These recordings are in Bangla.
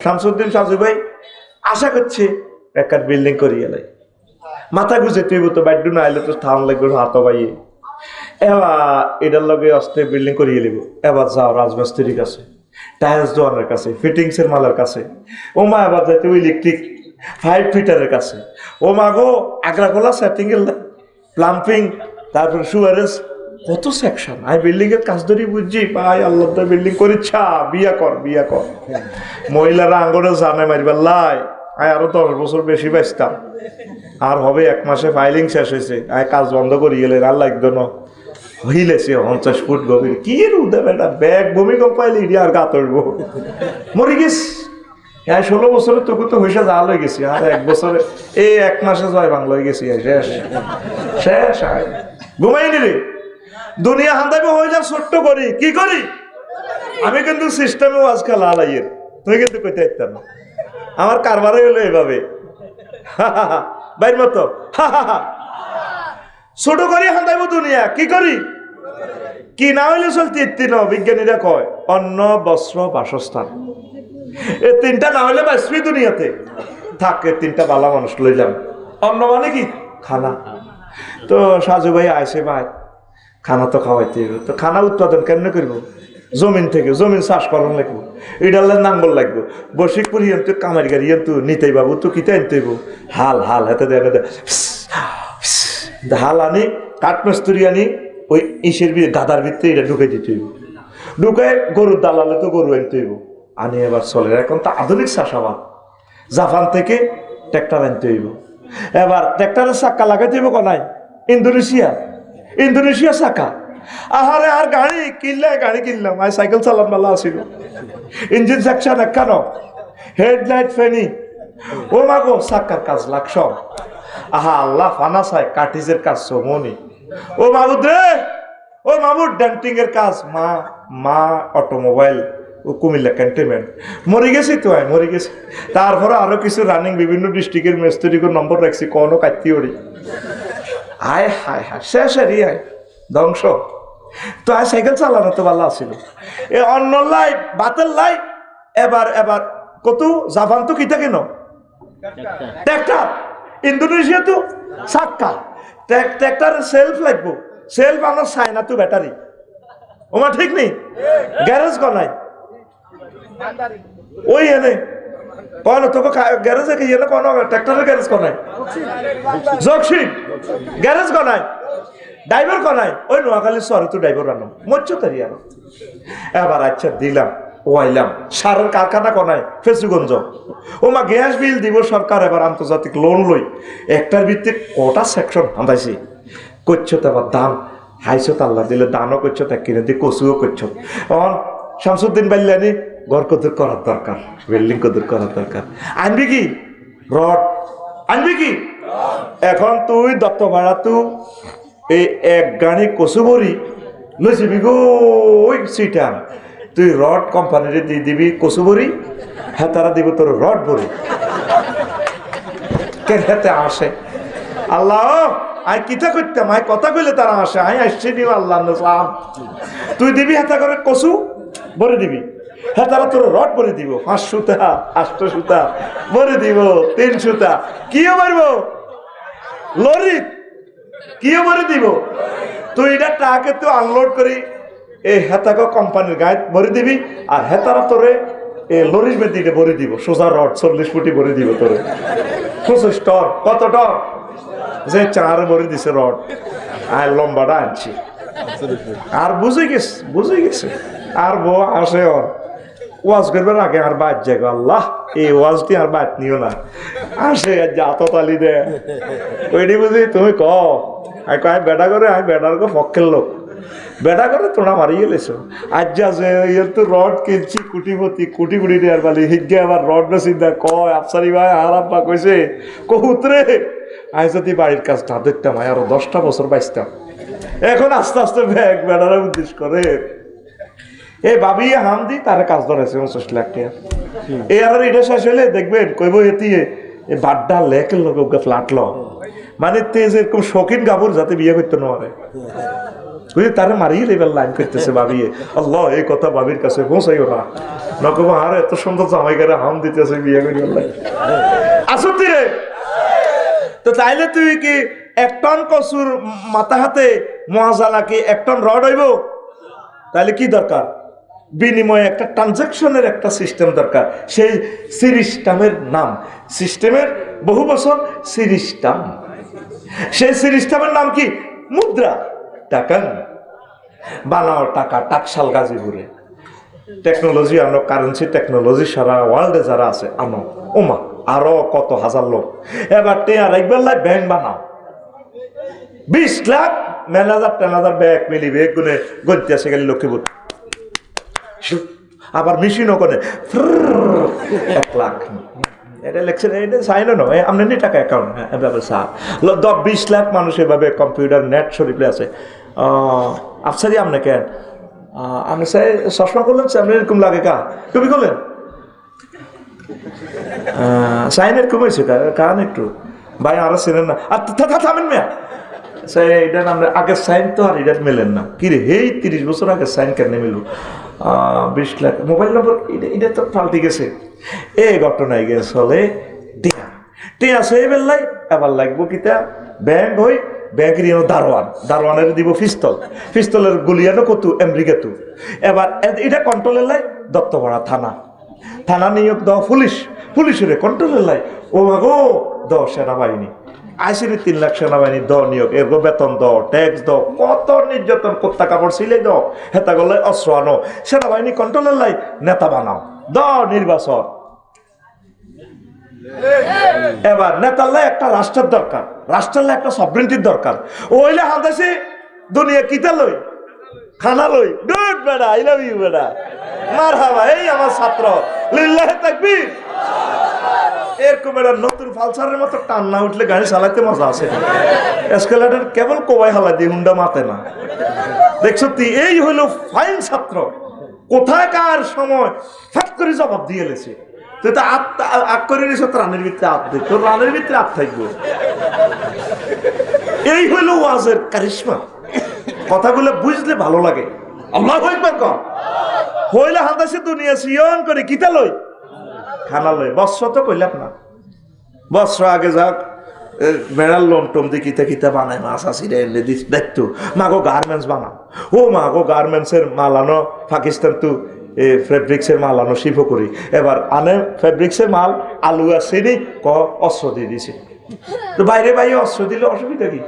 শামসুদ্দিন সাজু ভাই আশা করছে একটা বিল্ডিং করিয়ে লাই মাথা গুজে তুই তো বাড্ডু না আইলে তো স্থান লাগবে হাত বাইয়ে এবার এটার লগে অস্তে বিল্ডিং করিয়ে লিব। এবার যাও রাজমিস্ত্রির কাছে, টাইলস দোয়ানের কাছে, ফিটিংসের মালের কাছে, ও মা এবার যাইতে ইলেকট্রিক 5 ফিটারের কাছে, ও মা গো আগ্রাগোলা সেটিং এর প্লাম্পিং, তারপরে সুয়ারেজ, কত সেকশন। আমি বিল্ডিং এর কাজ ধরি বুঝছি ভাই আল্লাহ বিল্ডিং করিচ্ছা বিয়া কর বিয়া কর। মহিলারা আঙ্গরে জানে মারিবার লাই আয় আরো 10 বছর বেশি বাঁচতাম, আর হবে 1 মাসে ফাইলিং শেষ হয়েছে, আয় কাজ বন্ধ করি গেলে আর লাগতো না হইলেছে 50 ফুট গভীর। কি রুদে বেটা ব্যাগ ভূমিকম্প পাইলে ইডি আর গা তরবো মরি গেছ। হ্যাঁ 16 বছরে তোকে তো হইসা যা লই গেছি, আর 1 বছরে এই 1 মাসে জয় বাংলা হয়ে গেছি শেষ শেষ। আয় ঘুমাইনি রে দুনিয়া হান্দাবে হয়ে যা ছোট্ট করি কি করি। আমি কিন্তু সিস্টেমেও আজকাল আলাইয়ের তুই কিন্তু কইতে পারতাম না, আমার কারবারে হলো এভাবে বাইর মতো ছোট করি হান্দাইব দুনিয়া কি করি কি না হইলে চলতি তিন বিজ্ঞানীরা কয় অন্ন বস্ত্র বাসস্থান, এই 3টা না হইলে বাঁচবি দুনিয়াতে। থাকে 3টা ভালো মানুষ লইলাম। অন্ন মানে কি খানা। তো সাজু ভাই আইসে ভাই খানা তো খাওয়াইতে হইব, তো খানা উৎপাদন কেমনে করবো? জমিন থেকে জমিন চাষ করার লাগবো, ইডালে নাঙ্গল লাগবো, বসিকপুর ইয়ন্তু কামারি গাড়ি ইয়ন্তু নিতেই বাবু তো কিতে আনতে হইব হাল হাল হাতে দেখা হাল আনি কাঠমিস্ত্রি আনি ওই ইসের গাদার ভিতরে এটা ঢুকে দিতে হইব, ঢুকে গরুর দালালে তো গরু আনতে হইব আনি এবার চলে। এখন তো আধুনিক চাষাবাদ, জাপান থেকে ট্র্যাক্টর আনতে হইব। এবার ট্র্যাক্টরের চাক্কা লাগাইতে হইব কোনায় ইন্দোনেশিয়া চাকা। আহারে আর গাড়ি কিনলাম আর সাইকেল চালান বেলা আসিল, ইঞ্জিন সেকশন একখানো, হেডলাইট ফেনি, ও মাগো চাক্কার কাজ লাগস। আহা আল্লাহ ফানা চাই কাটিজের কাজ সমনি, ও মাবুদ রে ও মাবুদ ডেন্টিং এর কাজ, মা অটোমোবাইল ও কুমিল্লা ক্যান্টনমেন্ট। মরে গেছি তো মরে গেছি। তারপরে আরো কিছু রানিং বিভিন্ন ডিস্ট্রিক্টের মিস্ত্রিকে নম্বর রাখছি কোনো কাটতি ওড়ি। আয় হায় হায় শেষ আর আয় ধ্বংস। তো আয় সাইকেল চালানো তো ভালো আছিল, এ অন্য লাই বাতের লাই। এবার কত জাপান তো কিতা কেন ট্র্যাক্টর, ইন্দোনেশিয়া তো চাক্কা, ট্র্যাক্টরের সেলফ লাগবো, সেলফ আমার চায়না তো ব্যাটারি। ওমা ঠিক নেই গ্যারেজ কনাই ওই এনে কোন তোকে গ্যারেজে কি এনে কোন ট্র্যাক্টরের গ্যারেজ কনাই জকসি গ্যারেজ কনাই ড্রাইভার কনাই ওই নোয়াখালী শহরে তো ড্রাইভার আনো মচ্ছ তারি আনো। এবার আচ্ছা দিলাম ওয়াইলাম সারের কারখানা কনাই ফেসুগঞ্জ, ও মা গ্যাস বিল দিব সরকার। এবার আন্তর্জাতিক লোন লই একটার ভিত্তিক কটা সেকশন আন্দাইছি করছো, তো আবার দাম হাইছো আল্লাহ দিলে দানও করছো তা কিনে দিয়ে কচুও করছো। এখন শামসুদ্দিন বাল্যানি ঘর কদুর করার দরকার, বিল্ডিং কদুর করার দরকার। আনবি কি রড আনবি কি? এখন তুই দত্ত ভাড়া তু এই 1 গাড়ি কচু বড়ি লইছিবি গো ওই সিটান, তুই রড কোম্পানির দিয়ে দিবি কচু বড়ি, হ্যাঁ তারা দিব তোর রড বড়ি। কেন হাতে আসে আল্লাহ আই কিতা করতাম, আই কথা কইলে তারা আসে, আই আসছি নিও আল্লাহ নাম। তুই দিবি হাতা করে কচু বড়ি দিবি, হ্যাঁ তারা তোর রড বড়ি দিব 5 সুতা 8 সুতা বড়ি দিব 3 সুতা কিও মারবো লরি কিও বড়ি দিব। তুই এটা টাকে তুই আনলোড করি এই হেতাকে কোম্পানির গায়ে ভরে দিবি, আর হেতারা তোরে এই লরির বেদিতে ভরে দিব সোজা রড 40 ফুটি ভরে দিব তোরে 25 টন। কত টন? যে 4 ভরে দিছে রড, আর লম্বাটা আনছি। আর বুঝে গেছে আর বউ আসে ওয়াজ করবে আগে আর বাদ যাগো আল্লাহ এই ওয়াজটি আর বাদ নিও না, আসে জাত তালি দে ওইটি বুঝি তুমি ক আই বেটা করে আমি বেটার পক্ষের লোক বেটা করে তোরা মারিয়ে লেছো। আজ যা যে তো রড কিনছি কুটি দেওয়ার বালি হিগে আবার রড না চিন্তা কয় আফসারি ভাই আর আব্বা কইছে কহুতরে আই যদি বাড়ির কাজ না দেখতাম আরো 10টা বছর বাঁচতাম। এখন আস্তে আস্তে ব্যাগ বেটারা উদ্দেশ্য করে এই ভাবি হাম দি তার কাজ ধরেছে 50 লাখ টাকা। এই আর এটা শেষ হইলে দেখবেন কইব এটি বাড্ডা লেকের লোক ফ্লাট ল, মানে তেজ এরকম শৌখিন গাবুর যাতে বিয়ে করতে না পারে। বুঝলি তারে মারিয়ে লেবেল লাইন করতেছে ভাবিয়ে, আল্লাহ এই কথা ভাবির কাছে পৌঁছাইও না, নকবা আর এত সুন্দর জামাই গারে হাম দিতেছে বিয়ে করি আসতি রে। তো তাইলে তুই কি 1 টন কচুর মাথা হাতে মহাজালা কি 1 টন রড হইব? তাহলে কি দরকার? বিনিময়ে একটা ট্রানজাকশনের একটা সিস্টেম দরকার। সেই সিরিস্টামের নাম, সিস্টেমের বহু বছর সিরিস্টাম, সেই সিরিস্টামের নাম কি? মুদ্রা। টাকা বানাও, টাকা টাকশাল গাজীপুরে টেকনোলজি আনো, কারেন্সি টেকনোলজি সারা ওয়ার্ল্ডে যারা আছে আনো, ওমা আরো কত হাজার লোক। এবার টেয়ার একবার লাই ব্যাংক বানাও, 20 লাখ ম্যানেজার টেনাজার ব্যাগ মিলিবে গুনে গন্তি আসে গেলে লক্ষ্মীপুর। আবার মেশিনও করে 1 লাখ, এটা লেখছেন, এটা সাইনও নয়, আপনার টাকা অ্যাকাউন্ট এভাবে সার 20 লাখ মানুষ এভাবে কম্পিউটার নেট শরীফে আছে। আফসারি আপনি কেন আমি চাই চশমা করলেন, আপনি এরকম লাগে কা তুমি করলেন সাইন এরকম হয়েছে কারণ একটু ভাই আরো চেনেন না, আর থামেন মেয়া এটা আমরা আগের সাইন তো আর এটা মেলেন না। কি রে এই 30 বছর আগের সাইন কেন মিলল? 20 লাখ মোবাইল নম্বর এটা তো পাল্টে গেছে। এই ঘটনায় গিয়ে চলে টিয়া টিয়া সেই বেললাই এবার লাগবো কিতা ব্যাংক হই, ব্যাংকের দারোয়ান, দারোয়ানের দিব পিস্তল, পিস্তলের গুলিয়ানো কত আমেরিকাতু। এবার এটা কন্ট্রোলের লাই দত্তপাড়া থানা, থানা নিয়োগ দাও পুলিশ, পুলিশের কন্ট্রোলের লাই ও মাগো দ সেনাবাহিনী, আইসির 3 লাখ সেনাবাহিনী দ নিয়োগ, এর বেতন দ, ট্যাক্স দ, কত নির্যাতন, কোথা কাপড় সিলাই দ, হেতা গলে অস্ত্র আনো, সেনাবাহিনী কন্ট্রোলের লাই নেতা বানাও, দ নির্বাচন। এবার নেতার একটা রাষ্ট্রের দরকার, রাষ্ট্রের একটা সভরেন্টির দরকার। ওইলে হাদাসে দুনিয়া কিতা লই, খানা লই, গুড বেড়া, আই লাভ ইউ বেড়া, মারহাবা, এই আমার ছাত্র, লিল্লাহি তাকবীর। এরকম একটা নতুন ফালসারের মতো টান না উঠলে গাড়ি চালাতে মজা আছে। এসকেলেটর কেবল কোবাই হালা দিয়ে হুন্ডা মাতে না। দেখছো তুই, এই হইল ফাইন ছাত্র, কোথায় কার সময় ফাট করে জবাব দিয়ে এলেছে। তুই তো আগ করে নিস রানের ভিতরে আপ দিই, তোর রানের ভিতরে আপ থাকবো। এই হইল ওয়াজের কারিশমা, কথাগুলো বুঝলে ভালো লাগে। আল্লাহু আকবার কর। হইলে হাদাসে দুনিয়া সিয়ন করে কিতা লই, খানা লই, বস্ত্র তো কইলাম না, বস্ত্র আগে যাক বেড়ার লোম টোম দিয়ে কিতা কিতা বানায়, মাছ আসিরা এনে দিস দেখতো, মাগো গার্মেন্টস বানাও, ও মাগো গার্মেন্টসের মাল আনো পাকিস্তান, তো ফেব্রিক্সের মাল আনো শিল্প করি। এবার আনে ফেব্রিক্সের মাল, আলু আসেনি ক অস্ত্র দিয়ে দিছে, তো বাইরে বাইরে অস্ত্র দিলে অসুবিধা কি?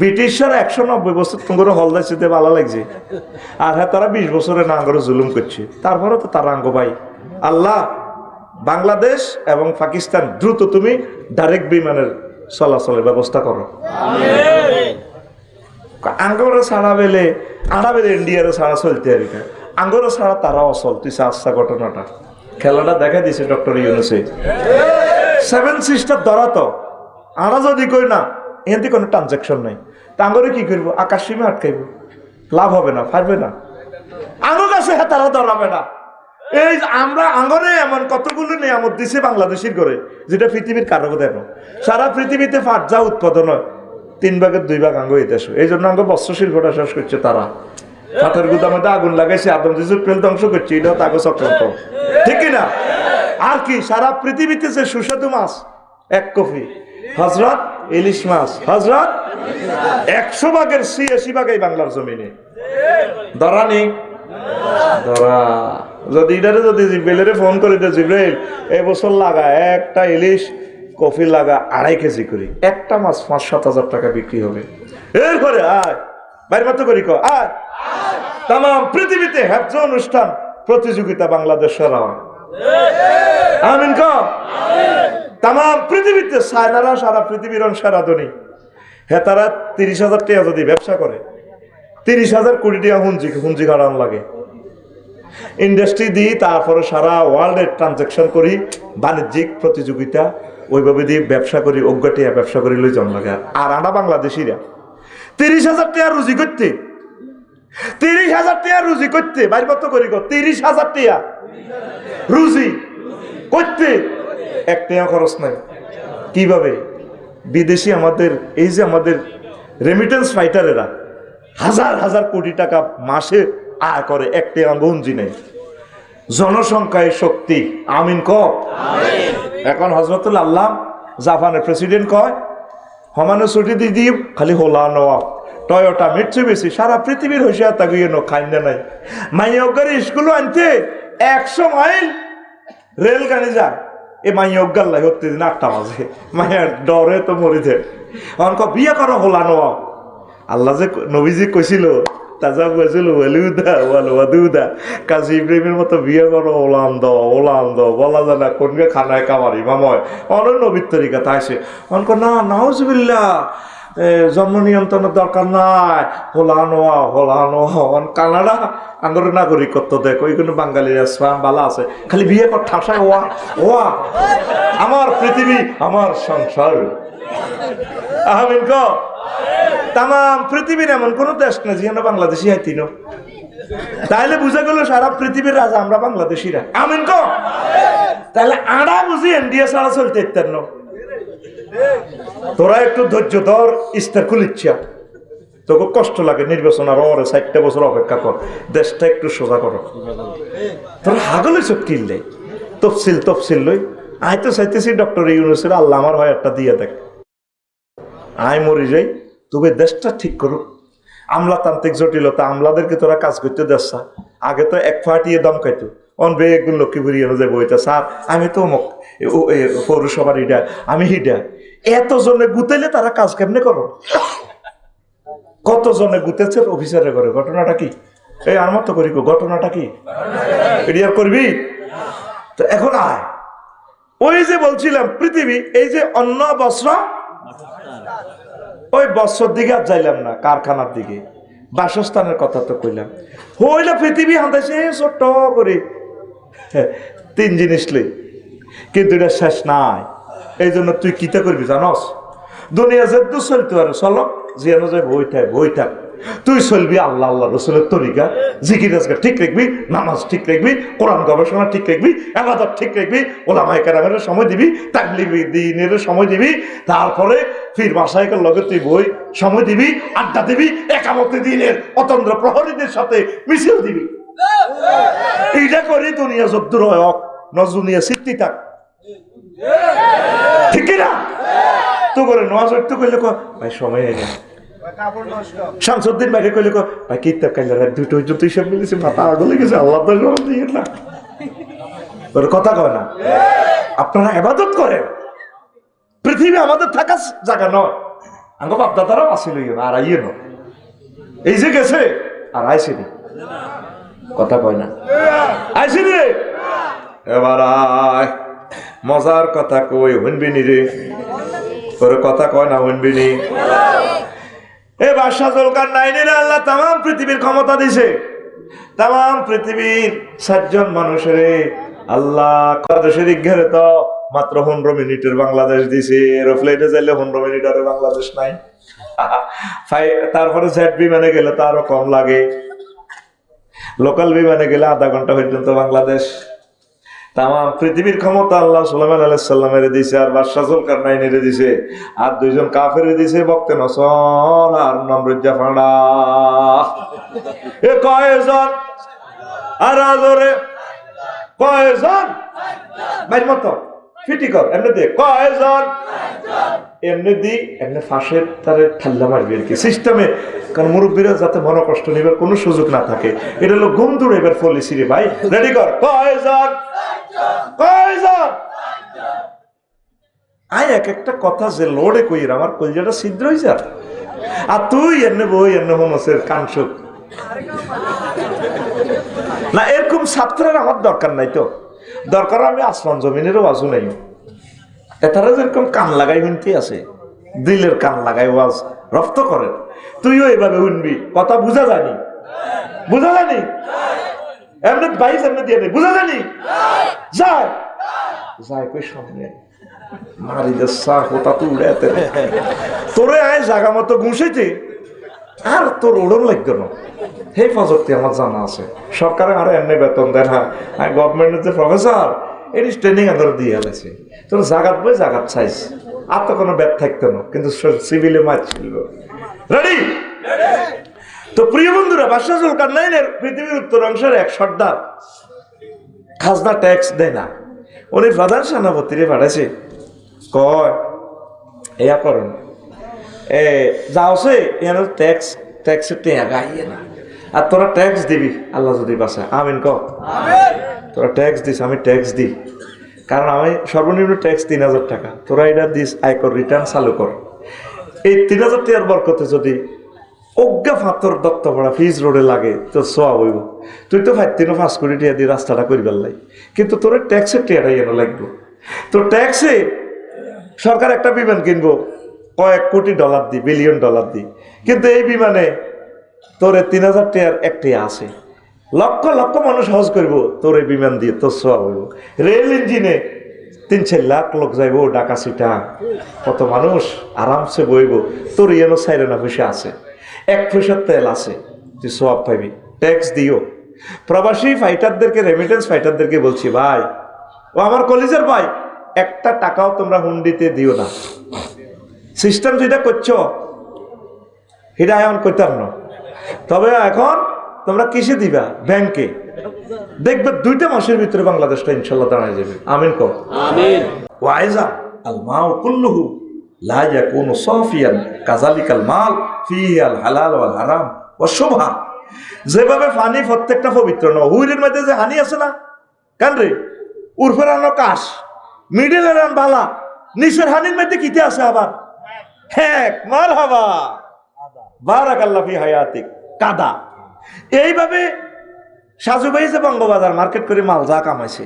ব্রিটিশরা 190 বছর তোমার হলদাইতে ভালো লাগছে, আর হ্যাঁ তারা 20 বছরে না করে জুলুম করছে, তারপরে তো তার আঙ্গ ভাই। আল্লাহ বাংলাদেশ এবং পাকিস্তান দ্রুত তুমি ডাইরেক্ট বিমানের চলাচলের ব্যবস্থা করো। আঙ্গরে ছাড়া বেলে আড়া বেলে ইন্ডিয়ারে ছাড়া চলতে আর আঙ্গরে ছাড়া তারাও চলতেছে। আচ্ছা ঘটনাটা খেলাটা দেখা দিছে ডক্টর ইউনুসে, 7 সিস্টার ধরা তো আড়া যদি কই না এতে কোনো ট্রানজাকশন নাই, তা আঙ্গরে কি করবো? আকাশ সীমে আটকাইব, লাভ হবে না, পারবে না, আঙ্গুর কাছে তারা ধরাবে না। এই আমরা আঙ্গরে এমন কতগুলো নিয়ামত দিছে বাংলাদেশের করে, যেটা পৃথিবীর কারো দেখো। সারা পৃথিবীতে পাট যা উৎপাদন হয় 3 ভাগের 2 ভাগ আঙ্গ এই দেশ, এই জন্য আঙ্গ বস্ত্র শিল্পটা শেষ করছে তারা। কাঠের গুদার মধ্যে আগুন লাগাইছে, আদম যিশুর পেল ধ্বংস করছে, এটাও তাকে চক্রান্ত, ঠিক কিনা? আর কি সারা পৃথিবীতে যে সুস্বাদু মাছ 1 কপি হজরত ইলিশ মাছ, হজরত 100 ভাগের 86 ভাগই বাংলার জমিনে ধরা নেই। ধরা যদি এটারে যদি জিব্রাইলের ফোন করে দে, জিব্রাইল এই বছর লাগা একটা ইলিশ কফি লাগা 2.5 কেজি করি, একটা মাছ 5-7 হাজার টাকা বিক্রি হবে। এরপরে আয় বাইরে মতো করি ক আয়, তাম পৃথিবীতে হ্যাজ অনুষ্ঠান প্রতিযোগিতা বাংলাদেশ সেরা হয়। আমিন ক। তাম পৃথিবীতে সায়নারা সারা পৃথিবীর সেরা ধনী, হ্যাঁ তারা 30,000 টাকা যদি ব্যবসা করে 30,000 কোটি টাকা হুঞ্জি হারান লাগে। ইন্ডাস্ট্রি দিই, তারপরে সারা ওয়ার্ল্ডের ট্রানজাকশন করি, বাণিজ্যিক প্রতিযোগিতা ওইভাবে দিয়ে ব্যবসা করি, অজ্ঞাটিয়া ব্যবসা করি লই জন লাগে। আর আমরা বাংলাদেশিরা 30,000 টাকা রুজি করতে, 30,000 টাকা রুজি করতে বাইর কত করি 30,000 টাকা রুজি করতে 1 টাকা খরচ নাই। কিভাবে? বিদেশি আমাদের এই যে আমাদের রেমিটেন্স ফাইটারেরা হাজার হাজার কোটি টাকা মাসে আয় করে, একটি গঞ্জি নেই। জনসংখ্যায় শক্তি, আমিন ক। এখন হযরতুল আল্লাহ জাপানের প্রেসিডেন্ট কয় হমানো ছুটি দিয়ে খালি হোলা নেওয়া টয়োটা মিটছে বেশি সারা পৃথিবীর হইসা তাকিয়ে নো খাই না নাই। মাইয়গের স্কুল আনতে 100 মাইল রেল গাড়ি যায়। এ মাইয়গার লাই হতে দিন 8টা বাজে, মাইয়ার ডরে তো মরি যায়। অনক বিয়ে করো হোলা নেওয়া। আল্লাহ যে নবীজি কইছিল তাজা কইছিল ওয়ালুদা ওয়ালুদা কাজী ইব্রাহিমের মতো বিয়ে করো ওলান্দ বলা যায় না কোনকে খানায় কামারি মাময় অন্য নবীর তরিকা তাইছে। অনক না নাউজুবিল্লাহ, জন্ম নিয়ন্ত্রণের দরকার নাই, হোলা নোয়া কানাডা আঙ্গরের নাগরিকত্ব দেখ, ওই কোনো বাঙালির বালা আছে, খালি বিয়ে কর ঠাসায় ওয়া আমার পৃথিবী আমার সংসার। আমিন ক। তাম পৃথিবীর এমন কোন দেশ না যেন বাংলাদেশি হাইতিন, তাইলে বুঝা গেল সারা পৃথিবীর রাজা আমরা বাংলাদেশিরা। আমিন ক। তাহলে আড়া বুঝি ইন্ডিয়া ছাড়া চলতে ইত্যান্ন। তোরা একটু ধৈর্য ধর, ইস্তার খুলিচ্ছা, তোকে কষ্ট লাগে, নির্বাচন আর 60টা বছর অপেক্ষা কর, দেশটা একটু সোজা করো। তোরা হাগলে চোখ কিনলে তফসিল লই আই তো চাইতেছি ডক্টর ইউনূসের আল্লাহ আমার হয় একটা দিয়ে দেখ, আয় মরি যাই, তবে দেশটা ঠিক করুক। আমলাতান্ত্রিক জটিলতা, আমলাদেরকে তোরা কাজ করতে দেশা। আগে তো এক ফাটিয়ে দম খাইতো, অন বেগুন লক্ষ্মীপুরি যে বইটা স্যার আমি তো পৌরসভার হিডা, আমি হিডা। এতজনে গুতাইলে তারা কাজ কেমনে করো? কতজনে গুতেছে অফিসারে করে, ঘটনাটা কি? এই আর মতো করি, ঘটনাটা কি এডিয়ার করবি? তো এখন আয়, ওই যে বলছিলাম পৃথিবী, এই যে অন্ন বস্ত্র, ওই বস্ত্রের দিকে আর যাইলাম না, কারখানার দিকে, বাসস্থানের কথা তো কইলাম। হইলে পৃথিবী হাঁটাইছে ছোট্ট করে 3 জিনিস লই, কিন্তু এটা শেষ নাই। এই জন্য তুই কিতা করবি জানস? দুনিয়া যেহেতু চলতে পারে চলো, যেন যে বই থাক, তুই চলবি আল্লাহ আল্লাহ রসুলের তরিকা, জিকির আজকার ঠিক রাখবি, নামাজ ঠিক রাখবি, কোরআন গবেষণা ঠিক রাখবি, ইবাদত ঠিক রাখবি, ওলামায়ে কেরামের সময় দিবি, তাকলিগি দ্বীনের সময় দিবি, তারপরে ফির মাশায়েখের লগে তুই বই সময় দিবি, আড্ডা দিবি, একামতে দিনের অতন্দ্র প্রহরীদের সাথে মিছিল দিবি। এইটা করি দুনিয়া যদ্দুর হয় নজুনিয়া সিদ্ধি থাক, ঠিক না? তো করে নওয়াজ একটু কইলে ভাই সময় হয়ে গেল, শামসুদ্দিন ভাইকে কইলে ভাই কিতাব কাইলে দুটো যতই সব মিলেছে মাথা আগলে গেছে, আল্লাহ তো দিয়ে না তোর কথা কয় না। আপনারা ইবাদত করেন, পৃথিবী আমাদের থাকার জায়গা নয়। আঙ্গ বাপ দাদারাও আসিল আর আইয়ে ন, এই যে গেছে আর আইসিনি, কথা কয় না, আইসিনি রে। এবার আয়, মজার কথা কই, শুনবিনি রে, তোর কথা কয় না, শুনবিনি। এ বাদশাহ জুলকারনাইনের আল্লাহ তাম পৃথিবীর ক্ষমতা দিছে, তাম পৃথিবীর 7 জন মানুষের আল্লাহ দেশের ঘেরে তো মাত্র 15 মিনিটের বাংলাদেশ দিছে। এরোপ্লেনে যাইলে 15 মিনিট আর বাংলাদেশ নাই। তারপরে জেট বিমানে গেলে তো আরো কম লাগে, লোকাল বিমানে গেলে আধা ঘন্টা পর্যন্ত বাংলাদেশ। তাম পৃথিবীর ক্ষমতা আল্লাহ সুলাইমান আলাইহিস সালামের দিছে, আর বাদশাহ জুলকারনাইনের দিছে, আর 2 জন কাফের দিছে, বক্তে নসর আর নমরুদ জাফাড়া। এ কয়জন আর আজরে কয়জন ভাই মতো ফিটি কর এমনি দিয়ে কয়জন এমনি দি এমনি ফাঁসের তারে ঠাল্লা মারবি আর কি সিস্টেমে, কারণ মুরব্বীরা যাতে মনে কষ্ট নেবার কোনো সুযোগ না থাকে। এটা হলো ঘুম দৌড়ে এবার পলিসি রে ভাই, রেডি কর কয়জন কয়জন। আয় এক একটা কথা যে লোডে কইর আমার কলজাটা ছিদ্র হইছে, আর তুই এমনি বই এমনি মনসের কানসুক না। এরকম ছাত্রের আমার দরকার নাই, তো দরকার আমি আসমান জমিনেরও বাজু নাই। এটারা যেরকম কান লাগাই শুনতে আছে, দিলের কান লাগাই ওয়াজ রপ্ত করেন, তুইও এইভাবে শুনবি, কথা বুঝা জানি, বুঝা জানি এমনি বাইশ এমনি দিয়ে নেই, বুঝা জানি যায় যায় কই সামনে মারি দেশা কোথা তো উড়ে তোরে আয় জাগা মতো ঘুষেছে, আর তোর ওড়ন লাগবে না। সেই প্রযুক্তি আমার জানা আছে, সরকারে আরো এমনি বেতন দেয় না, গভর্নমেন্টের যে প্রফেসর এটি ট্রেনিং আদর দিয়ে গেছে, তোর জাগাত বই জাগাত চাইছ, আর তো কোনো ব্যাট থাকতো না, কিন্তু সিভিলে মাছ ছিল। রেডি তো প্রিয় বন্ধুরা, বাদশাহ জুলকারনাইনের পৃথিবীর উত্তরাংশের এক সর্দার খাজনা ট্যাক্স দেয় না। উনি প্রধান সেনাপতিরে পাঠাইছে, কয় এয়া করুন যাওছে এর ট্যাক্সের টেয়া গাইয়ে না, আর তোরা ট্যাক্স দিবি আল্লাহ যদি বাঁচা। আমিন ক। তোরা ট্যাক্স দিস, আমি ট্যাক্স দিই, কারণ আমি সর্বনিম্ন ট্যাক্স 3000 টাকা, তোরা এটা দিস, আয়কর রিটার্ন চালু কর। এই 3000 টাকার বরকতে যদি অজ্ঞা ফাতর দত্তপাড়া ফিজ রোডে লাগে তো সোয়া হইব। তুই তো 5 কোটি টাকা দিয়ে রাস্তাটা করিবার লাই, কিন্তু তোর ট্যাক্সের টেয়াটাই এনে লাগবো। তো ট্যাক্সে সরকার একটা বিমান কিনবো কয়েক কোটি ডলার দি, বিলিয়ন ডলার দি, কিন্তু এই বিমানে তোর 3000 টাকার একটি আছে, লক্ষ লক্ষ মানুষ হজ করবো তোর এই বিমান দিয়ে, তোর সোয়া হইব। রেল ইঞ্জিনে 3-4 লাখ লোক যাইব, ঢাকা সিটা কত মানুষ আরামসে বইব, তোর এনো সাইরেনা পয়সা আছে, 1 পয়সার তেল আছে, তুই সোয়াব পাইবি। ট্যাক্স দিও। প্রবাসী ফাইটারদেরকে, রেমিটেন্স ফাইটারদেরকে বলছি, ভাই ও আমার কলিজার ভাই, একটা টাকাও তোমরা হুন্ডিতে দিও না। সিস্টেম যেটা করছো সেটা এখন করতাম না, তবে এখন তোমরা কিসে দিবা? ব্যাংকে। দেখবে 2টা মাসের ভিতরে বাংলাদেশটা ইনশাল্লাহ দাঁড়ায় যাবে। আমিন কও। আমিন। ওয়াইজা আল মাউ কুল্লুহু লা ইয়াকুনু সাফিয়ান কাযালিকাল মাল ফিহি আল হালাল ওয়াল হারাম ওয়াশ শুবহা। যেভাবে পানি প্রত্যেকটা পবিত্র নয়, হুইলের মধ্যে যে হানি আছে না, কেন রে উরফের আনো কাশ, মিডলের আন বালা, নিচের হানির মধ্যে কিতে আছে আবার হ্যাঁ মারহাবা বারাকাল্লাহ ফি হায়াতিক কাদা। এইভাবে সাজু ভাই যে বঙ্গবাজার মার্কেট করে মাল যা কামাইছে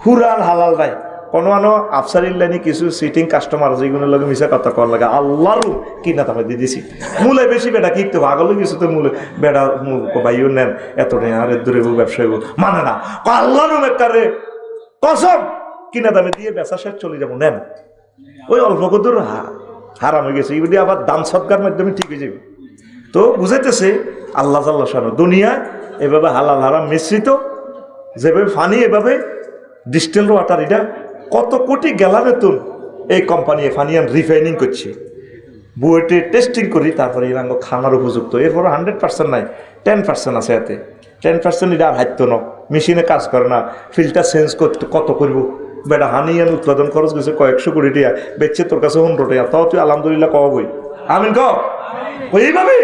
হুরাল হালাল রায়, কোনো আনো আফসারির লাইনে কিছু সিটিং কাস্টমার যেগুলোর লগে মিশা কথা কর লাগে আল্লাহরও কিনা তামে দিয়ে দিছি। মূলে বেশি বেটা কি তো ভাগল কিছু তো মূলে বেটা বাইও নেন এত নেই আর দূরে ব্যবসায়ী মানে না, আল্লাহর মেকারে কসম কিনা দামে দিয়ে বেচা শেষ চলে যাবো নেন। ওই অল্প কদূর হারাম হয়ে গেছে, এগুলি আবার দান সৎকার মাধ্যমে ঠিক হয়ে যাবে। তো বুঝাইতেছে আল্লাহ জাল্লাহ শানু দুনিয়ায় এভাবে হালাল হারাম মিশ্রিত, যেভাবে ফানি এভাবে ডিস্টিল ওয়াটার, এটা কত কোটি গ্যালানের এই কোম্পানি ফানিয়ান রিফাইনিং করছে, বুয়েটে টেস্টিং করি, তারপরে এরাঙ্গ খানার উপযুক্ত। এরপর 100% নাই, 10% আছে এতে। 10% এটা আর হাইতো না, মেশিনে কাজ করে না, ফিল্টার চেঞ্জ করতে কত করবো বেটা। হানিয়ান উৎপাদন খরচ গেছে কয়েকশো কোটি টাকা, বেচছে তোর কাছে 100 টাকা, তাও তুই আলহামদুলিল্লাহ কও বই। আমিন ক। এইভাবে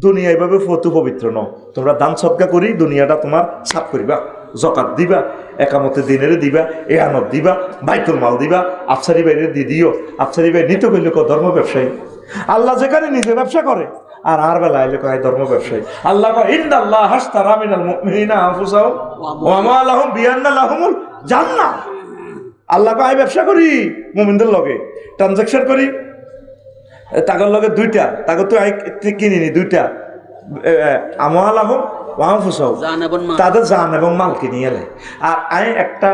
দুনিয়া এইভাবে ফতু পবিত্র ন, তোমরা দান সদকা করি দুনিয়াটা তোমার সাফ করিবা, জকাত দিবা, একামতে দিনের দিবা, এহানত দিবা, বাইতুল মাল দিবা, আফসারি বাইরে দিয়ে দিও। আফসারি বাই নিতে করলে ধর্ম ব্যবসায়ী। আল্লাহ যেখানে নিজে ব্যবসা করে আর বেলা এলে কয় ধর্ম ব্যবসায়ী। আল্লাহ কয় ইন্নাল্লাহ হাশতারা মিনাল মুমিনিনা আনফুসাহুম ওয়া আমওয়ালাহুম বিআন্না লাহুমুল জান্নাহ। আল্লাহ কয় ব্যবসা করি মুমিনদের লগে, ট্রানজাকশন করি তাগর লগে 2টা, তাগর তো কিনিনি 2টা, আমওয়ালাহুম ওয়া আনফুসাহুম, তাদের জান এবং মাল কিনে এলে, আর আই একটা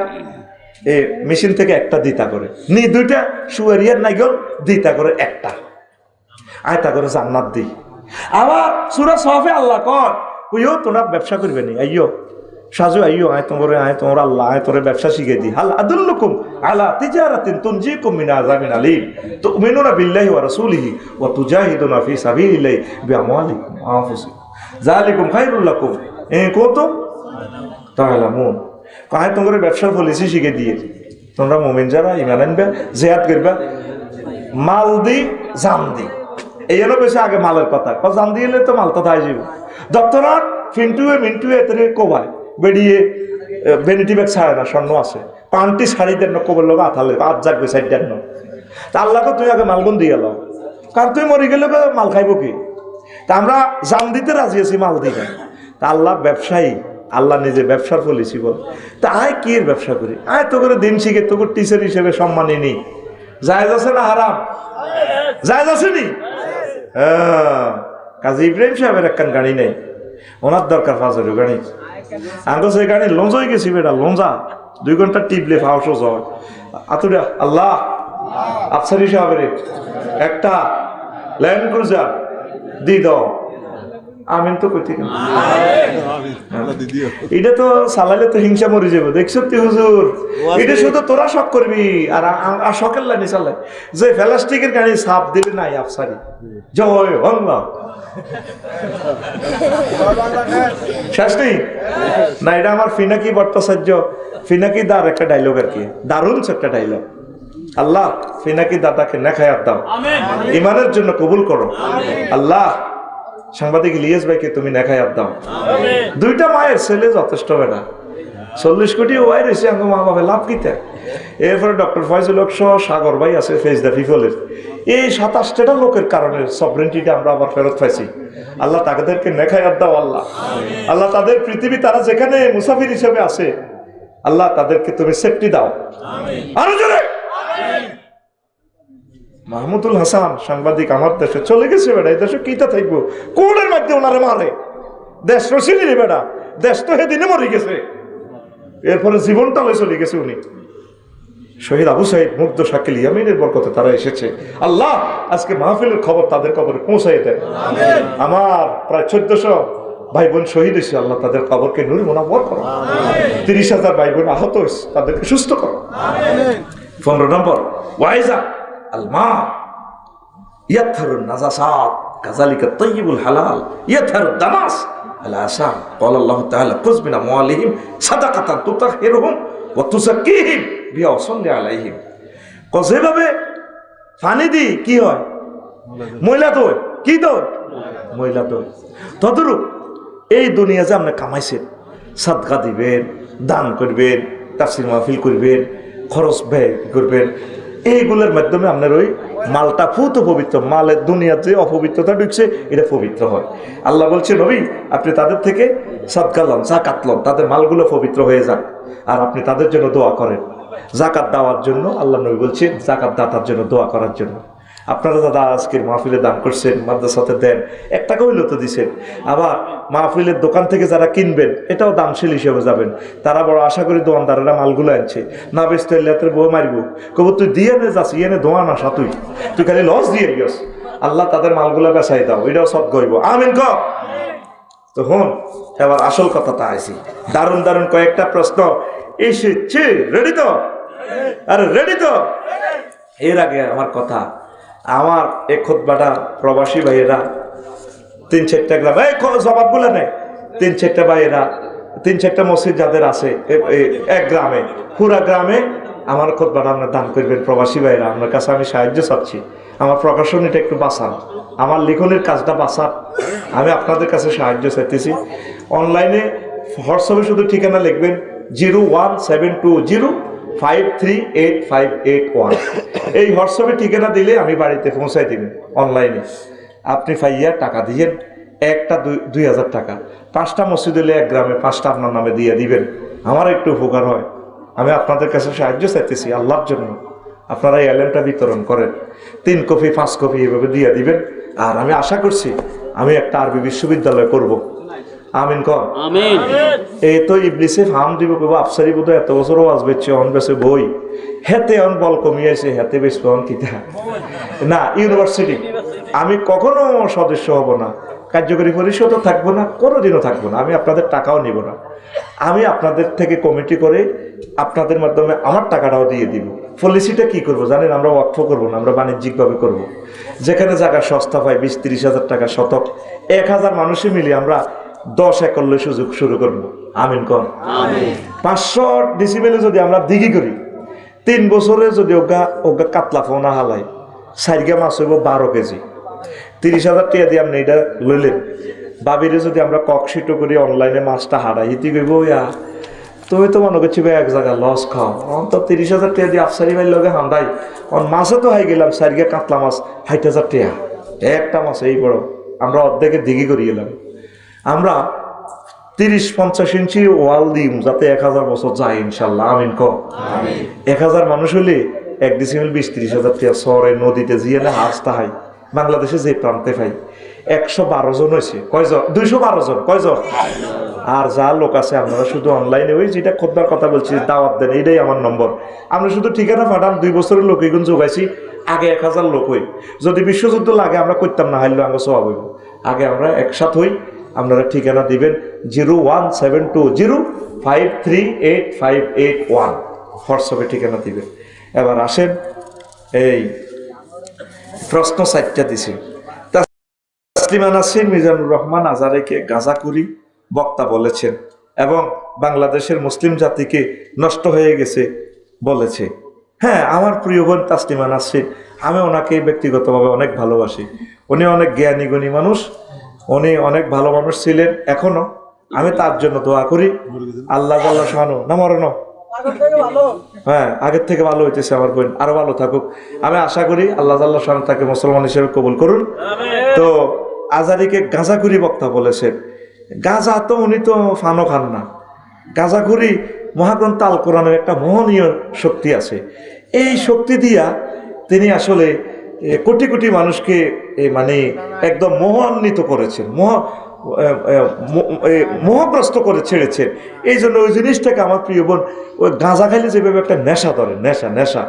মেশিন থেকে একটা দিতা করে নি, 2টা সুয়ারিয়ার নাইগল দিতা করে একটা, আয় তা করে জান্নাত দিই। আবার সূরা সফে আল্লাহ কয় কইও তোমরা ব্যবসা করবে নি, আইয়ো সাজু আইয়ো, আয় তোমার আল্লাহ আয় তোরে ব্যবসা শিখিয়ে দিই। হাল আদুল্লুকুম আলা তিজারাতিন তুনজিকুম মিন আযাবিন আলীম তুমিনুনা বিল্লাহি ওয়া রাসূলিহি ওয়া তুজাহিদুনা ফি সাবিলিল্লাহি বিআমওয়ালিকুম ওয়া আনফুসিকুম যালিকুম খায়রুল লাকুম ইন কুনতুম তা'লামুন। আয় তোমার ব্যবসার পলিসি শিখিয়ে দিয়ে, তোমরা মুমিন যারা ঈমান আনবে, জিহাদ করবে, মাল দি জান দি। এই জন্য বেশি আগে মালের কথা, জান দিলে তো মাল তো তাই যাব। দপ্তরাত মিন্টুয়ে এতে কোবায় বেরিয়ে ভ্যানিটি ব্যাগ ছাড়ে না, স্বর্ণ আছে, পান্টি শাড়ি দেন কবর লোক আথালে আজ যাকবে সাইড দেন। তা আল্লাহকে তুই আগে মালগুন দিয়ে গেল, কারণ তুই মরে গেলে মাল খাইব কি? তা আমরা জান দিতে রাজি আছি, মাল দিবে। তা আল্লাহ ব্যবসায়ী, আল্লাহ নিজে ব্যবসার পলিসি বল। তা আয় কি এর ব্যবসা করি, আয় তো করে দিন শিখে তোকে টিচার হিসেবে সম্মানই নি, জায়েজ আছে না হারাম? জায়েজ আছে নি? হ্যাঁ, কাজী ইব্রাহিম সাহেবের একখান গাড়ি নেই, ওনার দরকার 5,000 গাড়ি। আগে সেই গাড়ি লঞ্চ হয়ে গেছি বেটা, লঞ্চা 2 ঘন্টা টিপলে ফাউস হয়। আতুরা আল্লাহ আফসারি সাহেবের একটা ল্যান্ড ক্রুজার দি দাও, আমিন তো কইতে এটা তো চালাইলে তো হিংসা মরে যাবো। দেখছো তুই হুজুর, এটা শুধু তোরা শখ করবি আর শখের লাইনে চালাই। যে প্লাস্টিকের গাড়ি সাপ দিলে নাই আফসারি জয় বাংলা শেষ নেই না। এটা আমার ফিনাকি ভট্টাচার্য ফিনাকি দার একটা ডায়লগ আর কি, দারুণ একটা ডায়লগ। আল্লাহ ফিনাকি দাদাকে নেখায়াত দাও, ইমানের জন্য কবুল করো। আল্লাহ সাংবাদিক ইলিয়াস ভাইকে তুমি নেখায়াত দাও। দুইটা মায়ের ছেলে যথেষ্ট বেটা, 40 কোটি ওয়াই রয়েছে আঙ্গ মা বাবা লাভ কিতে। এরপরে ডক্টর ফয়জুল হক সহ সাগর ভাই আছে ফেজ দ্য পিপলের। এই 27টা লোকের কারণে সভরেন্টিটা আমরা আবার ফেরত পাইছি। আল্লাহ তাদেরকে নেখায়াত দাও। আল্লাহ আল্লাহ তাদের পৃথিবী তারা যেখানে মুসাফির হিসেবে আছে, আল্লাহ তাদেরকে তুমি সেফটি দাও। আরো জোরে মাহমুদুল হাসান সাংবাদিক আমার দেশে চলে গেছে বেটা, এই দেশে কিটা থাকবো, কোর্টের মধ্যে ওনারে মারে, দেশ রসিনি রে বেটা, দেশ তো সেদিনে মরে গেছে, এরপরে জীবনটা চলে গেছে উনি। শহীদ আবু সাইদ, মুগ্ধ শাকিল ইয়ামিনের বরকতে তারা এসেছে। আল্লাহ আজকে মাহফিলের খবর তাদের কবরে পৌঁছাই দেন। আমার প্রায় 1400 ভাই বোন শহীদ হয়েছে, আল্লাহ তাদের কবরকে নূর মুনাওয়ার করো। 30,000 ভাই বোন আহত হয়েছে, তাদেরকে সুস্থ করো। 15 নম্বর ওয়াইজা আলমা ইয়াতহারুন নাজাসাত কাযালিকা তাইয়িবুল হালাল ইয়াতহারুদ দানাস আলা আসাম। ক্বালা আল্লাহু তাআলা খুয মিন আমওয়ালিহিম সাদাকাতান তুতাহহিরুহুম ওয়া তুযাক্কিহিম বিহা ওয়া সাল্লি আলাইহিম। যেভাবে পানি দি কি হয়, ময়লা তো কি তো ময়লা তো, তদরূপ এই দুনিয়া যে আপনি কামাইছেন, সাদকা দিবেন, দান করবেন, তাফসীর মাহফিল করবেন, খরচ ব্যয় করবেন, এইগুলোর মাধ্যমে আপনার ওই মালটা ফুত পবিত্র, মালের দুনিয়ার যে অপবিত্রতা ঢুকছে এটা পবিত্র হয়। আল্লাহ বলছে নবী আপনি তাদের থেকে সাদকা লন, যাকাত লন, তাদের মালগুলো পবিত্র হয়ে যাক, আর আপনি তাদের জন্য দোয়া করেন। যাকাত দেওয়ার জন্য আল্লাহ নবী বলছেন জাকাত দাতার জন্য দোয়া করার জন্য। আপনারা দাদা আজকের মাহফিলে দান করছেন, মাদ্রাসাতে দেন, 1 টাকা হইলো তো দিচ্ছেন। আবার মাহফিলের দোকান থেকে যারা কিনবেন এটাও দানশীল হিসেবে যাবেন। তারা বড় আশা করি দোয়ানদারেরা মালগুলো আনছে, না বেচতে হইলে তোর বউ মারব, কব তুই দিয়ে নে যাস, ইয়ে দোয়া না সা তুই খালি লস দিয়ে গেছ। আল্লাহ তাদের মালগুলো বেচাই দাও, এটাও সব গইব। আমিন ক। তো হন এবার আসল কথাটা আইছি, দারুণ দারুণ কয়েকটা প্রশ্ন এসেছে। রেডি তো? আরে রেডি তো? এর আগে আমার কথা, আমার এক খুতবাটা প্রবাসী ভাইয়েরা 3-4টা গ্রাম, এই জবাবগুলো নেই, 3-4টা ভাইয়েরা 3-4টা মসজিদ যাদের আছে এক গ্রামে, পুরা গ্রামে আমার খুতবাটা আপনার দান করবেন। প্রবাসী ভাইয়েরা আপনার কাছে আমি সাহায্য চাচ্ছি, আমার প্রকাশনীটা একটু বাঁচান, আমার লিখনের কাজটা বাঁচান, আমি আপনাদের কাছে সাহায্য চাইতেছি। অনলাইনে হোয়াটসঅ্যাপে শুধু ঠিকানা লিখবেন 01720538581। এই হোয়াটসঅ্যাপে ঠিকানা দিলে আমি বাড়িতে পৌঁছাই দিবেন। অনলাইনে আপনি পাইয়া টাকা দিয়েন, একটা 2,000 টাকা, 5টা মসজিদ হলে এক গ্রামে 5টা আপনার নামে দিয়ে দিবেন, আমার একটু উপকার হয়। আমি আপনাদের কাছে সাহায্য চাইতেছি আল্লাহর জন্য। আপনারা এই এলেমটা বিতরণ করেন, 3 কপি 5 কপি এভাবে দিয়ে দিবেন। আর আমি আশা করছি আমি একটা আরবি বিশ্ববিদ্যালয় করব। আমিন কর। আমিন। এই তো ইবলিসে ফার্ম দিব কব আফসারি বোধ এত বছর ওয়াজ বেচছে, অন বেছে বই, হেতে অন বল কমিয়েছে, হেতে বেশ অন কিতা না। ইউনিভার্সিটি আমি কখনো সদস্য হব না, কার্যকরী পরিষদও থাকবো না, কোনোদিনও থাকবো না। আমি আপনাদের টাকাও নিব না, আমি আপনাদের থেকে কমিটি করে আপনাদের মাধ্যমে আমার টাকাটাও দিয়ে দিব। পলিসিটা কি করব জানেন? আমরা ওয়াকফ করবো না, আমরা বাণিজ্যিকভাবে করব। যেখানে জায়গা সস্তা পাই 20-30 হাজার টাকা শতক, 1000 মানুষে মিলে আমরা 10 একর সুযোগ শুরু করবো। আমিন কর। 500 ডিসিমেলে যদি আমরা দিঘি করি, 3 বছরে যদি ওগা কাতলা ফোনা হালাই 4 মাছ হইব 12 কেজি, 30,000 টাকা দিয়ে আপনি এটা লইলেন। বাবিরে যদি আমরা ককশিটো করি অনলাইনে মাছটা হারাই, ইতি কইব ইয়া তুমি তো মনে করছি ভাই এক জায়গায় লস খাও, অন্ত 30,000 টাকা দিয়ে আফসারি ভাই লগে হান্দাই অন মাছে তো হাই গেলাম 4 কাতলা মাছ 60,000 টাকা একটা মাছ। এই বড় আমরা অর্ধেকে দিঘি করি গেলাম। আমরা 30-50 ইঞ্চি ওয়াল দিম যাতে 1000 বছর যায় ইনশাল্লাহ। আমিন ক। 1000 মানুষ হলে 1 ডিসিমেল 20-30,000 টাকা শহরে নদীতে জিয়ে না হাসতে হয়। বাংলাদেশে যে প্রান্তে পাই 112 জন হয়েছে, কয়জন? 212 জন, কয়জন? আর যা লোক আছে আপনারা শুধু অনলাইনে ওই যেটা খোদবার কথা বলছি দাওয়াত দেন, এটাই আমার নম্বর। আমরা শুধু ঠিকানা পাঠান, 2 বছরের লোক এগুন যোগাইছি। আগে 1000 লোক হই, যদি বিশ্বযুদ্ধ লাগে আমরা করতাম না, হাইলে আমরা সব হইব। আগে আমরা একসাথ হই, আপনারা ঠিকানা দিবেন 01720538581 হোয়াটসঅ্যাপে ঠিকানা দিবেন। এবার আসেন, এই প্রশ্ন 4টা দিছে। তাসলিমা নাসরিন মিজানুর রহমান আজারিকে গাঁজাখুরি বক্তা বলেছেন এবং বাংলাদেশের মুসলিম জাতিকে নষ্ট হয়ে গেছে বলেছে। হ্যাঁ, আমার প্রিয় বোন তাসলিমা নাসরিন, আমি ওনাকে ব্যক্তিগতভাবে অনেক ভালোবাসি। উনি অনেক জ্ঞানী গুণী মানুষ, উনি অনেক ভালো মানুষ ছিলেন, এখনো আমি তার জন্য দোয়া করি। আল্লাহ আল্লাহ শাহানু না মরণ, হ্যাঁ আগের থেকে ভালো হইতেছে, আমার বোন আরো ভালো থাকুক। আমি আশা করি আল্লাহ আল্লাহ শাহানু তাকে মুসলমান হিসেবে কবুল করুন। তো আজারিকে গাঁজাখুরি বক্তা বলেছেন। গাঁজা তো উনি তো ফানো খান না। গাঁজাখুরি মহাগ্রন্থ আল কোরআনের একটা মোহনীয় শক্তি আছে। এই শক্তি দিয়া তিনি আসলে কোটি কোটি মানুষকে মানে একদম মোহান্বিত করেছেন, মোহগ্রস্ত করে ছেড়েছেন। এই জন্য ওই জিনিসটাকে আমার প্রিয় বোন, ওই গাঁজা খাইলে যেভাবে একটা নেশা ধরে, নেশা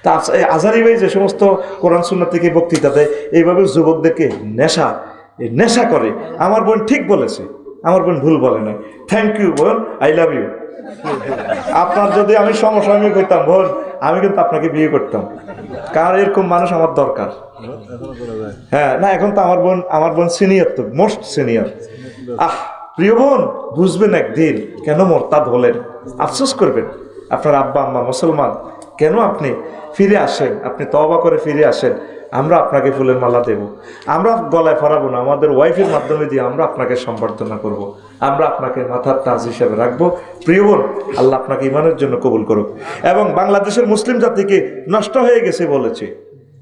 তা আজারি ভাই যে সমস্ত কোরআন সুন্নাহ থেকে বক্তৃতা দেয়, এইভাবে যুবকদেরকে নেশা করে। আমার বোন ঠিক বলেছে, আমার বোন ভুল বলে নাই। থ্যাংক ইউ বোন, আই লাভ ইউ। আপনার যদি আমি সমসাময়িক হইতাম বোন, আমি কিন্তু আপনাকে বিয়ে করতাম, কারণ এরকম মানুষ আমার দরকার। হ্যাঁ না, এখন তো আমার বোন সিনিয়র, তো মোস্ট সিনিয়র। প্রিয় বোন, বুঝবেন একদিন কেন মোরতাদ হলেন, আফসোস করবেন। আপনার আব্বা আম্মা মুসলমান, কেন আপনি ফিরে আসেন, আপনি তওবা করে ফিরে আসেন। আমরা আপনাকে ফুলের মালা দেব, আমরা গলায় পরাবো না, আমাদের ওয়াইফের মাধ্যমে দিয়ে আমরা আপনাকে সম্বর্ধনা করব, আমরা আপনাকে মাথার তাজ হিসেবে রাখবো। প্রিয় বোন, আল্লাহ আপনাকে ইমানের জন্য কবুল করুক। এবং বাংলাদেশের মুসলিম জাতিকে নষ্ট হয়ে গেছে বলেছে।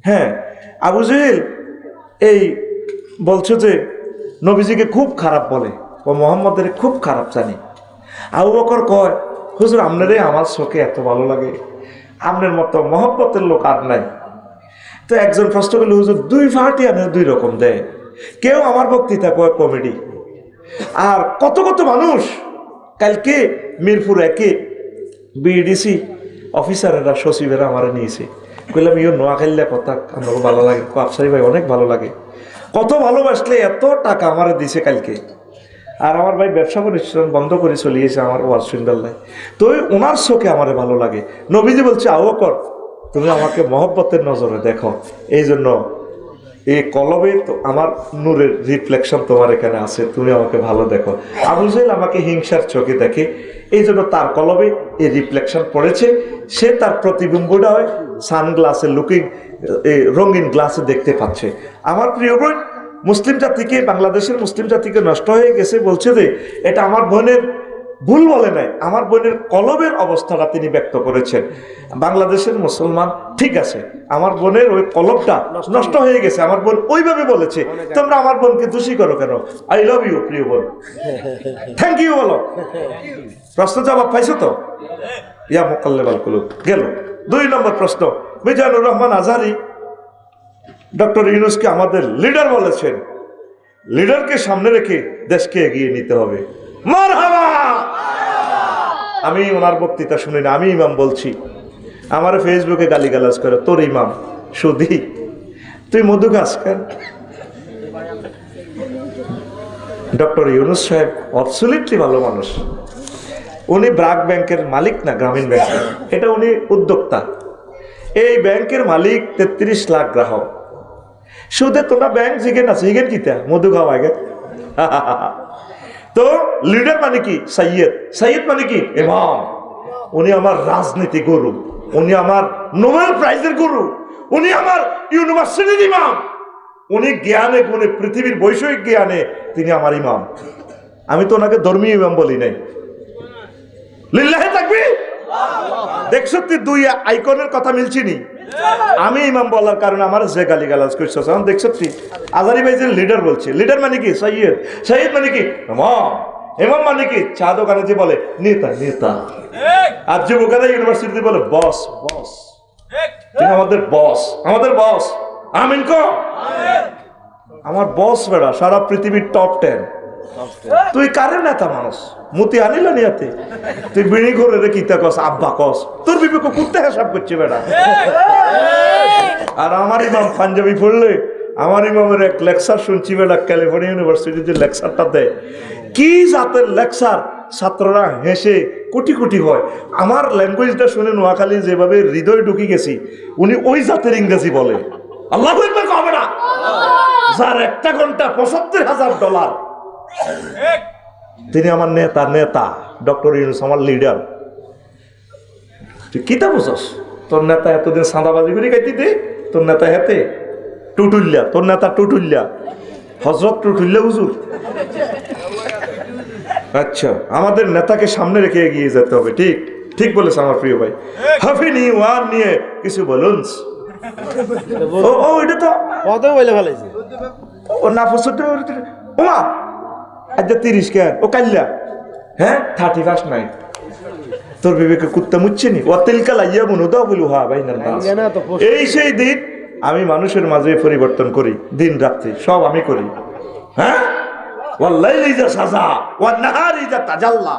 হ্যাঁ, আবু জেহেল এই বলছে যে নবীজিকে খুব খারাপ বলে, ও মোহাম্মদের খুব খারাপ জানি। আবু বকর কয়, হুজুর আপনারে আমার চোখে এত ভালো লাগে, আপনার মতো মহব্বতের লোক আর নাই। তো একজন প্রশ্ন করল, হুজুর দুই পার্টি আপনার দুই রকম দেয়, কেউ আমার বক্তৃতা কয় কমেডি, আর কত কত মানুষ কালকে মিরপুর একে বিডিসি অফিসারেরা সচিবেরা আমার নিয়েছে, কইলাম ইও নোয়াখাইলা কথা আমার ভালো লাগে, আফসারি ভাই অনেক ভালো লাগে, কত ভালোবাসলে এত টাকা আমার দিছে কালকে। আর আমার ভাই ব্যবসা প্রতিষ্ঠান বন্ধ করে চলিয়েছে আমার ওয়াজ শুনবেলায়, তো ওনার চোখে আমার ভালো লাগে। নবীজি বলছে, আও কর তুমি আমাকে মহব্বতের নজরে দেখো, এই জন্য এই কলবে তো আমার নূরের রিফ্লেকশন তোমার এখানে আছে, তুমি আমাকে ভালো দেখো। আবু জেহেল আমাকে হিংসার চোখে দেখে, এই জন্য তার কলবে এই রিফ্লেকশন পড়েছে, সে তার প্রতিবিম্বটা হয় সানগ্লাসে লুকিং, রঙিন গ্লাসে দেখতে পাচ্ছে। আমার প্রিয় বোন, মুসলিম জাতিকে, বাংলাদেশের মুসলিম জাতিকে নষ্ট হয়ে গেছে বলছে যে এটা আমার বোনের ভুল বলে নাই, আমার বোনের কলবের অবস্থাটা তিনি ব্যক্ত করেছেন। বাংলাদেশের মুসলমান ঠিক আছে, আমার বোনের ওই কলবটা নষ্ট হয়ে গেছে, আমার বোন ওইভাবে বলেছে, তোমরা আমার বোনকে দোষী করো কেন? আই লাভ ইউ প্রিয় বোন, থ্যাংক ইউ বলো। প্রশ্ন জবাব পাইছো তো? ইয়া মোকাল্লেবাল কুলুব গেল। 2 নম্বর প্রশ্ন, মিজানুর রহমান আজহারি ডক্টর ইউনূসকে আমাদের লিডার বলেছেন, লিডারকে সামনে রেখে দেশকে এগিয়ে নিতে হবে। মারহাবা। আমি ওনার বক্তৃতা শুনি না, আমি ইমাম বলছি, আমার ফেসবুকে গালিগালাজ করে, তোর ইমাম সুদি, তুই মধু গাছ কেন? ডক্টর ইউনূস সাহেব অবসলিটলি ভালো মানুষ, উনি ব্র্যাক ব্যাংকের মালিক না, গ্রামীণ ব্যাংকের, এটা উনি উদ্যোক্তা। এই ব্যাংকের মালিক 33 লাখ গ্রাহক। সুদে তোমরা ব্যাংক জিগেন আছে, হিগেন কিতা মধু খাওয়া আগে। তো লিডার মানে কি? সাইয়েদ মানে কি? ইমাম। উনি আমার রাজনীতি গুরু, উনি আমার নোবেল প্রাইজের গুরু, উনি আমার ইউনিভার্সিটির ইমাম, উনি জ্ঞানে গুণে, পৃথিবীর বৈষয়িক জ্ঞানে তিনি আমার ইমাম। আমি তো ওনাকে ধর্মীয় ইমাম বলি নাই। লিল্লাহে তাকবীর। দেখছো তুই 2 আইকনের কথা মিলছিনি। আমি ইমাম বলার কারণে আমার যে গালিগালাজ করছো, দেখছো তুই আজহারি ভাই যে লিডার বলছে, লিডার মানে কি? সাইয়েদ মানে কি? ইমাম। ইমাম মানে কি? চা দোকানে যে বলে নেতা, আর যুবকেরা ইউনিভার্সিটিতে বলে বস। তুমি আমাদের বস। আমিন কো। আমার বস বেড়া সারা পৃথিবীর টপ 10। তুই কারে নেতা মানুষ? মুতি আনিল নিয়াতে তুই বিড়ি করে রে কিতা কস, আব্বা কস, তোর বিবেক কুত্তে হিসাব করছে বেড়া। আর আমার ইমাম পাঞ্জাবি পড়লে আমার ইমামের এক লেকচার শুনছি বেলা, ক্যালিফোর্নিয়া ইউনিভার্সিটিতে লেকচারটা দেয়, কি জাতের লেকচার, ছাত্ররা হেসে কোটি কোটি হয়। আমার ল্যাঙ্গুয়েজটা শুনে নোয়াখালী যেভাবে হৃদয় ঢুকে গেছি, উনি ওই জাতের ইংরেজি বলে, আল্লাহু আকবার হবে না, যার একটা ঘন্টা $৭৫,০০০। তিনি আমার নেতা ডক্টর ইউনূস আমার লিডার। তুই কিতা বুঝস? তোর নেতা এতদিন সাঁদাবাজি করে খাইতে দে, তোর নেতা হেতে টুটুল্লা, তোর নেতা টুটুল্লা, হজরত টুটুল্লা হুজুর। আচ্ছা, আমাদের নেতাকে সামনে রেখে এগিয়ে যেতে হবে। ঠিক ঠিক বলেছে আমার প্রিয় ভাই। হ্যাপি নিউ ইয়ার নিয়ে কিছু বলুন। ও এটা তো কত বলে ফেলাইছে ও না ফসল ওমা আজ 30 কেন ও কাল্লা, হ্যাঁ 31 নাই তোর বিবেকে কুত্তা মুচ্ছে নি। ও তেলকা লাইয়া মনো দাও বলু হা ভাই না। এই সেই দিন আমি মানুষের মাঝে পরিবর্তন করি, দিন রাত্রি সব আমি করি। হ্যাঁ, ওয়াল্লাইলি যা সাজা ওয়ান নাহারি যা তাজাল্লা,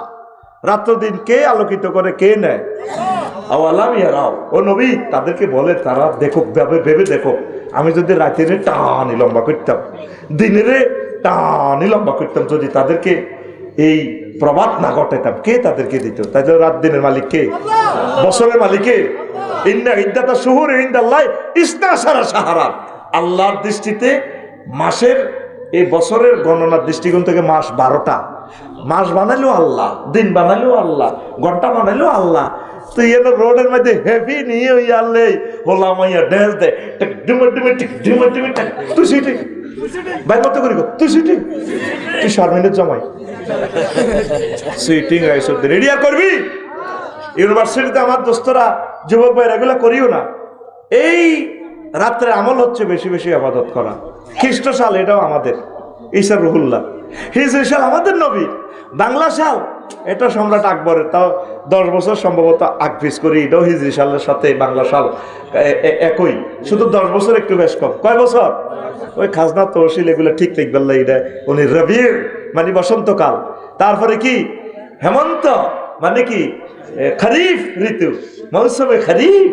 রাত্র দিন কে আলোকিত করে, কে নেয়? আওয়ালাম ইয়ারাও, ও নবী তাদেরকে বলে তারা দেখো, ভেবে দেখো, আমি যদি রাতের টানি লম্বা করতাম, দিনের টানি লম্বা করতাম, যদি তাদেরকে এই প্রভাত না ঘটাইতাম, কে তাদেরকে দিত? তাই রাত দিনের মালিক কে? বছরের মালিক কে? ইন্না ইদ্দাতা শুহুর ইনদাল্লাহ ইসনাশারা শাহরান। আল্লাহর দৃষ্টিতে মাসের, এই বছরের গণনার দৃষ্টিকোণ থেকে মাস 12টা। মাস বানাইলো আল্লাহ, দিন বানাইলো আল্লাহ, ঘন্টা বানাইলো আল্লাহ। তুই এলো রোডের মধ্যে হেভি নিয়ে ওই আল্লে হলাম ড্যান্স দে, তুই সিটি ভাই মতো করি তুই সিটি, তুই শারমিনের জমাই সিটিং রেডি আর করবি। ইউনিভার্সিটিতে আমার দোস্তরা যুবক ভাই এগুলো করিও না। এই রাত্রে আমল হচ্ছে বেশি বেশি আবাদত করা। খ্রিস্ট সাল এটাও আমাদের, ঈসা রুহুল্লাহ। হিজরি সাল আমাদের নবী। বাংলা সাল এটা সম্রাট আকবরের, তাও 10 বছর সম্ভবত আগপিস করি। এটাও হিজরি সালের সাথে বাংলা সাল একই, শুধু 10 বছর একটু বেশ কম। কয় বছর? ওই খাজনা তহসিল এগুলো ঠিক লিখবেন। এটা উনি রবির মানে বসন্তকাল, তারপরে কি হেমন্ত মানে কি খরিফ ঋতু, মৌসুমে খরিফ।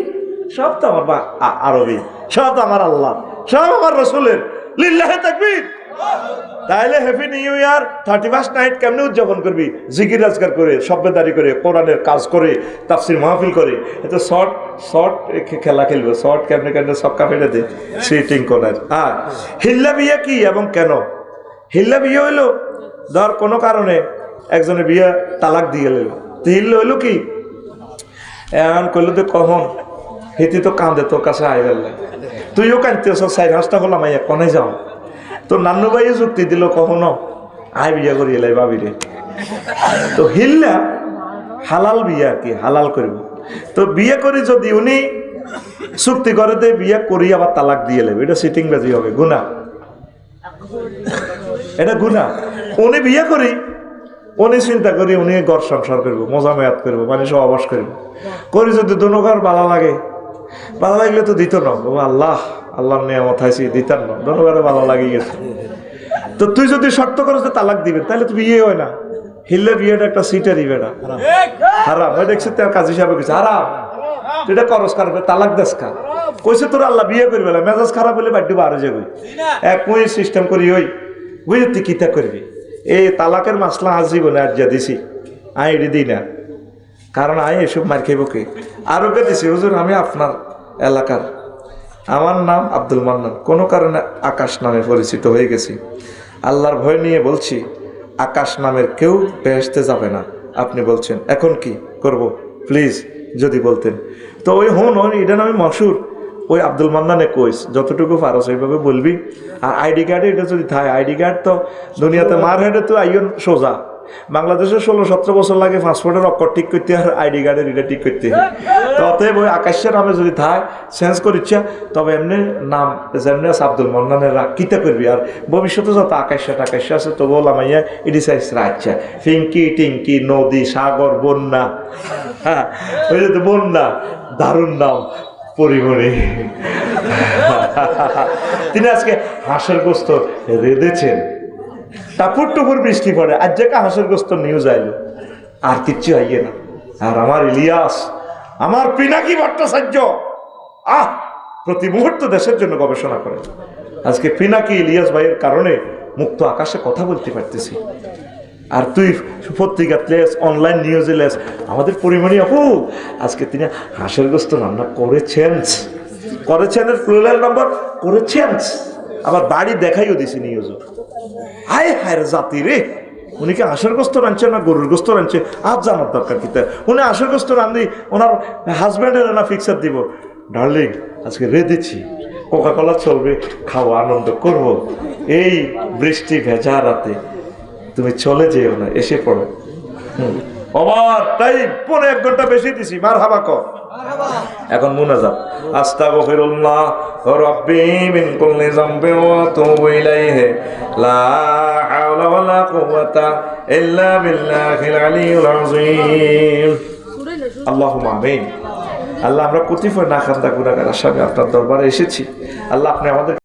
সব তো আমার আরবি, সব তো আমার আল্লাহ, সব আমার রসুলের। লিল্লাহে তাকবীর। তাইলে হ্যাপি নিউ ইয়ার 31 নাইট কেমনে উদযাপন করবি? জিকির আজকার করে, সভ্যদারি করে, কোরআনের কাজ করে, তাফসির মাহফিল করে। এত শর্ট খেলা খেলবে, শর্ট কেমনে কেমনে সক্কা ফেলে দে সিটিং করার। আর হিল্লা বিয়া কি এবং কেন? হিল্লা বিয়ে হইলো ধর কোনো কারণে একজনের বিয়ে তালাক দিয়ে গেল, হিল্লা হইলো কি এমন করলো তো কখন হেতি তো কাঁদে তোর কাছে আই গেল, তুইও কাঁদতেছ, 4-5টা হলাম আইয়া কনে যাও। তো নান্নু ভাইও যুক্তি দিল কখনো আয় বিয়া করি এলাই ভাবিরে। তো হিল্লা হালাল বিয়া কি হালাল করব। তো বিয়ে করি যদি উনি চুক্তি করে দে বিয়ে করি আবার তালাক দিয়ে নেবে, এটা সিটিং বাজি হবে, গুনাহ, এটা গুনাহ। উনি বিয়ে করি, উনি চিন্তা করি উনি ঘর সংসার করবো, মজা মেয়াদ করবো, মানে সহবাস করবো করি। যদি দোনোকার ভালো লাগে, ভালো লাগলে তো দিত না। ও আল্লাহ, আল্লাহর নিয়ামত হাইছি দিতাম না, দোনোকারে ভালো লাগিয়ে গেছে। তো তুই যদি শর্ত করো যে তালাক দিবে, তাহলে তো বিয়ে হয় না। হিল্লের বিয়েটা একটা সিটারি বেটা হারাম। ওই দেখছি তার কাজী হিসাবে কইছে হারাম, তুই এটা করস কারবে তালাক দেশ খা কইছে তোর আল্লাহ বিয়ে করবে না। মেজাজ খারাপ হলে বাড়ি বারো যাবে এক মুই সিস্টেম করি ওই বুঝলি তুই কিতা করবি। এই তালাকের মাসলা আজীবনে আর যা দিছি আই এটি দিই না, কারণ আই এসব মার খাইব কে। আরো কে দিছি হুজুর আমি আপনার এলাকার, আমার নাম আব্দুল মান্নান, কোনো কারণে আকাশ নামে পরিচিত হয়ে গেছি। আল্লাহর ভয় নিয়ে বলছি আকাশ নামের কেউ বেহেশতে যাবে না। আপনি বলছেন এখন কি করব, প্লিজ যদি বলতেন। তো ওই হন এটা নামে মশুর, ওই আব্দুল মান্নানে কইস যতটুকু পারস ওইভাবে বলবি। আর আইডি কার্ডে এটা যদি থাকে, আইডি কার্ড তো দুনিয়াতে মার হেডে তো আইন সোজা। বাংলাদেশে 16-17 বছর লাগে পাসপোর্টের অক্ষর ঠিক করতে আর আইডি কার্ডের এটা ঠিক করতে। তো অতএব ওই আকাশের নামে যদি থাকে চেঞ্জ করিচ্ছা, তবে এমনি নাম যেমনি আছে আব্দুল মান্নানের কিতা করবি। আর ভবিষ্যতে যত আকাশা টাকাশা আছে তো বললাম ইয়া ইডি সাইজ রাখছে ফিঙ্কি টিঙ্কি নদী সাগর বন্যা, হ্যাঁ ওই যে বন্যা দারুণ নাম পরিমণি। তিনি আজকে হাঁসের গোস্ত রেঁধেছেন, টাপুর টুপুর বৃষ্টি পড়ে, আজ যে হাঁসের গোস্ত নিউজ আইলো, আর কিচ্ছু আইয়ে না। আর আমার ইলিয়াস, আমার পিনাকি ভট্টাচার্য প্রতি মুহূর্ত দেশের জন্য গবেষণা করে। আজকে পিনাকি ইলিয়াস ভাইয়ের কারণে মুক্ত আকাশে কথা বলতে পারতেছি। আর তুই পত্রিকাত লেস, অনলাইন নিউজে লেস, আমাদের পরিমণি আপু আজকে তিনি হাঁসের গোস্ত রান্না করেছেন, করেছেনের প্লুরাল নাম্বার করেছেন, আবার বাড়ি দেখাইও দিছি নিউজও। হায় হায় রে জাতি রে, উনি কি হাঁসের গোস্ত রাঁধছে না গরুর গোস্ত রাঁধছে আজ জানার দরকার কি? উনি হাঁসের গোস্ত রাঁধি ওনার হাজব্যান্ডের না ফিক্সার দিব। ডার্লিং আজকে রেঁধেছি, কোকা কোলা চলবে, খাবো, আনন্দ করব। এই বৃষ্টি ভেজা রাতে তুমি চলে যেও না, এসে পড়ো। আমার তাই 1.5 ঘন্টা বেশি দিছি, মার হাবা কর। এখন মুনাজাত, আস্তাগফিরুল্লাহ রাব্বি মিন কুল্লি যামবিন ওয়া আতুবু ইলাইহি লা হাওলা ওয়ালা কুওয়াতা ইল্লা বিল্লাহিল আলিয়্যিল আযীম। আল্লাহুম্মা আমিন। আল্লাহ আমরা কতিপয় নাখান্দা গুনাহগার আসামি আপনার দরবারে এসেছি, আল্লাহ আপনি আমাদের